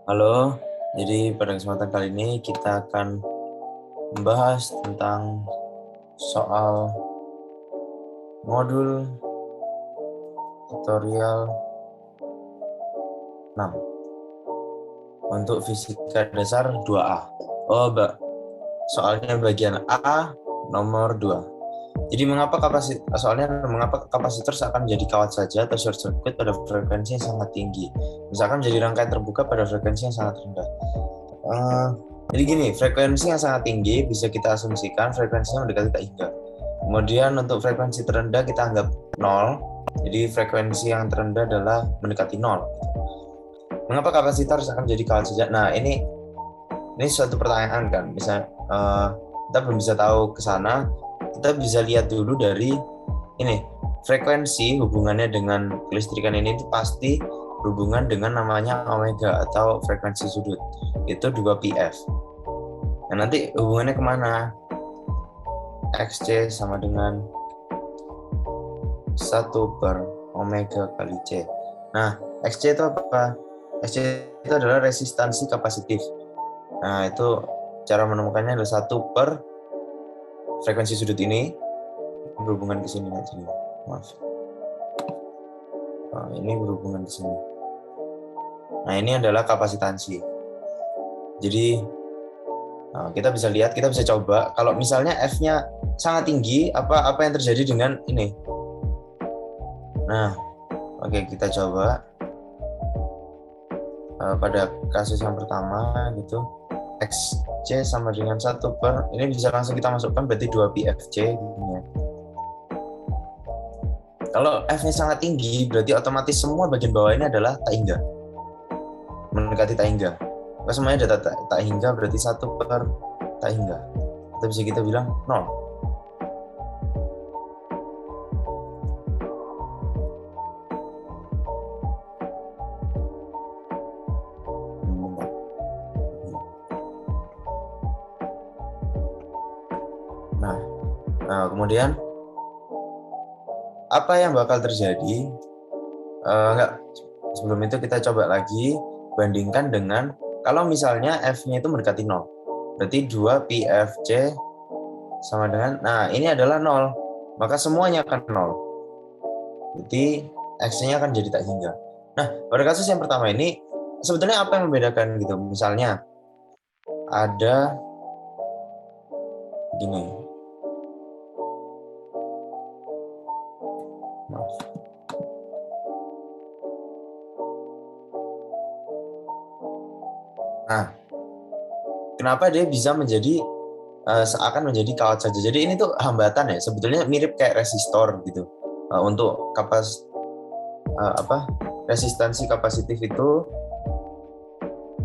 Halo, jadi pada kesempatan kali ini kita akan membahas tentang soal modul tutorial 6 untuk fisika dasar 2A. Soalnya bagian A nomor 2. Jadi mengapa kapasitor seakan menjadi kawat saja atau short circuit pada frekuensi yang sangat tinggi, misalkan menjadi rangkaian terbuka pada frekuensi yang sangat rendah. Jadi gini, frekuensi yang sangat tinggi bisa kita asumsikan frekuensinya mendekati tak hingga. Kemudian untuk frekuensi terendah kita anggap 0. Jadi frekuensi yang terendah adalah mendekati 0. Mengapa kapasitor akan menjadi kawat saja? Nah, ini suatu pertanyaan kan. Misalnya kita belum bisa tahu ke sana, kita bisa lihat dulu dari ini. Frekuensi hubungannya dengan kelistrikan ini itu pasti berhubungan dengan namanya omega atau frekuensi sudut. Itu 2πf. Nah, nanti hubungannya kemana? XC sama dengan 1 per omega kali C. Nah, XC itu apa? XC itu adalah resistansi kapasitif. Nah, itu cara menemukannya adalah 1 per frekuensi sudut ini berhubungan ke sini. Maaf. Nah, ini berhubungan ke sini. Nah, ini adalah kapasitansi. Jadi kita bisa lihat, kita bisa coba kalau misalnya F-nya sangat tinggi, apa yang terjadi dengan ini. Nah, oke, kita coba pada kasus yang pertama gitu, XC sama dengan 1 per, ini bisa langsung kita masukkan berarti 2πfC gitu ya. Kalau F-nya sangat tinggi, berarti otomatis semua bagian bawah ini adalah tak hingga, mendekati tak hingga. Kalau semuanya ada tak hingga, berarti 1 per tak hingga. Atau bisa kita bilang 0. Nah, kemudian apa yang bakal terjadi? Sebelum itu kita coba lagi bandingkan dengan kalau misalnya F-nya itu mendekati 0. Berarti 2πfC sama dengan, nah ini adalah 0. Maka semuanya akan 0. Berarti X-nya akan jadi tak hingga. Nah, pada kasus yang pertama ini, sebetulnya apa yang membedakan gitu? Misalnya, ada gini. Nah, kenapa dia bisa menjadi seakan menjadi kawat saja? Jadi ini tuh hambatan ya, sebetulnya mirip kayak resistor gitu. Untuk resistansi kapasitif itu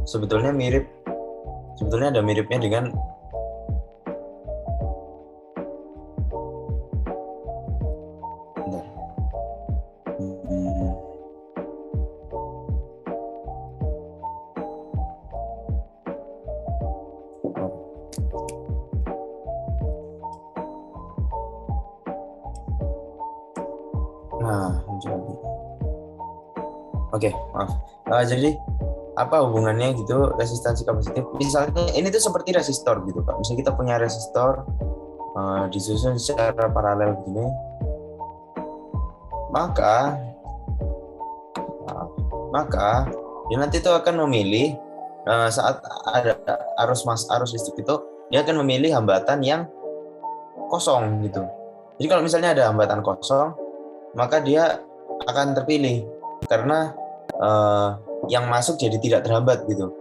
sebetulnya ada miripnya dengan maaf. Jadi apa hubungannya gitu resistansi kapasitif? Misalnya ini tuh seperti resistor gitu Pak. Misalnya kita punya resistor disusun secara paralel begini, maka dia nanti itu akan memilih saat ada arus listrik itu dia akan memilih hambatan yang kosong gitu. Jadi kalau misalnya ada hambatan kosong, maka dia akan terpilih karena yang masuk jadi tidak terhambat gitu.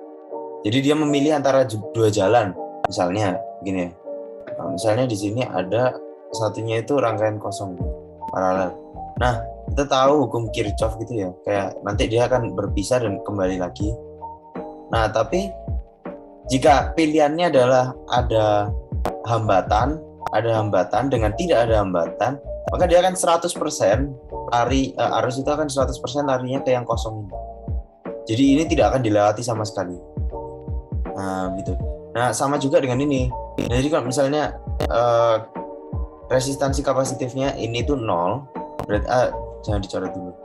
Jadi dia memilih antara dua jalan. Misalnya gini, misalnya di sini ada satunya itu rangkaian kosong paralel. Nah, kita tahu hukum Kirchhoff gitu ya, kayak nanti dia akan berpisah dan kembali lagi. Nah, tapi jika pilihannya adalah ada hambatan dengan tidak ada hambatan, maka dia akan 100% lari, arus itu akan 100% larinya ke yang kosong. Jadi ini tidak akan dilewati sama sekali. Nah, gitu. Nah, sama juga dengan ini. Jadi kalau misalnya resistansi kapasitifnya ini tuh 0, berarti jangan dicoret dulu.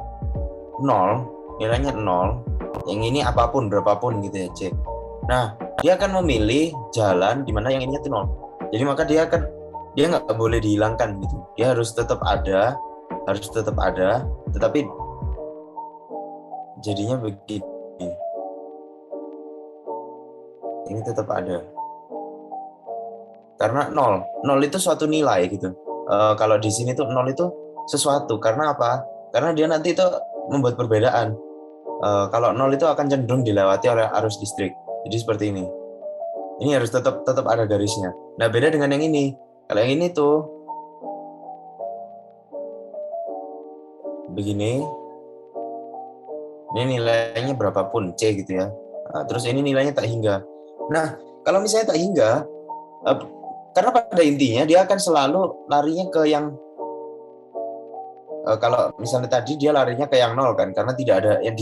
0, nilainya 0. yang ini apapun, berapapun gitu ya, C. Nah, dia akan memilih jalan di mana yang ininya itu 0. Jadi maka dia nggak boleh dihilangkan gitu. Dia harus tetap ada, tetapi jadinya begini. Ini tetap ada. Karena 0 itu suatu nilai gitu. Kalau di sini tuh 0 itu sesuatu. Karena apa? Karena dia nanti itu membuat perbedaan. Kalau 0 itu akan cenderung dilewati oleh arus listrik. Jadi seperti ini. Ini harus tetap ada garisnya. Nah, beda dengan yang ini. Kalau yang ini tuh begini. Ini nilainya berapapun C gitu ya. Nah, terus ini nilainya tak hingga. Nah, kalau misalnya tak hingga, karena pada intinya dia akan selalu larinya ke yang kalau misalnya tadi dia larinya ke yang 0 kan, karena tidak ada yang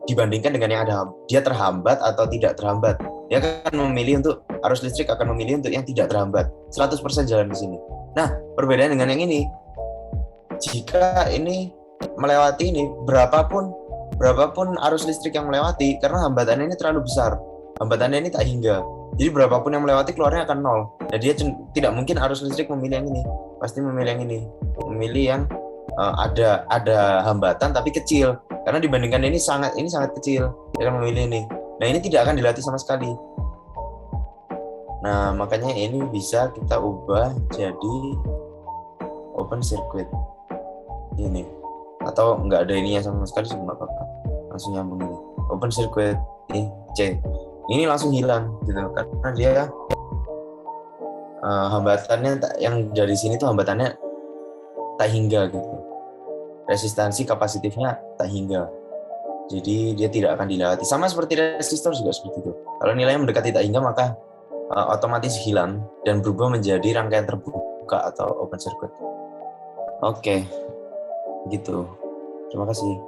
dibandingkan dengan yang ada, dia terhambat atau tidak terhambat. Dia akan memilih untuk arus listrik akan memilih untuk yang tidak terhambat. 100% jalan di sini. Nah, perbedaan dengan yang ini, jika ini melewati ini berapapun arus listrik yang melewati, karena hambatannya ini terlalu besar, hambatannya ini tak hingga. Jadi berapapun yang melewati keluarnya akan 0. Nah, dia tidak mungkin arus listrik memilih yang ini, pasti memilih yang ini, memilih yang ada hambatan tapi kecil, karena dibandingkan ini sangat kecil, dia akan memilih ini. Nah, ini tidak akan dilatih sama sekali. Nah, makanya ini bisa kita ubah jadi open circuit ini, atau nggak ada ininya sama sekali, nggak apa-apa, langsung nyambung ini open circuit ini C. Ini langsung hilang gitu, karena dia hambatannya yang dari sini tuh hambatannya tak hingga gitu, resistansi kapasitifnya tak hingga, jadi dia tidak akan dilewati. Sama seperti resistor juga seperti itu, kalau nilainya mendekati tak hingga maka otomatis hilang dan berubah menjadi rangkaian terbuka atau open circuit. Oke, gitu, terima kasih.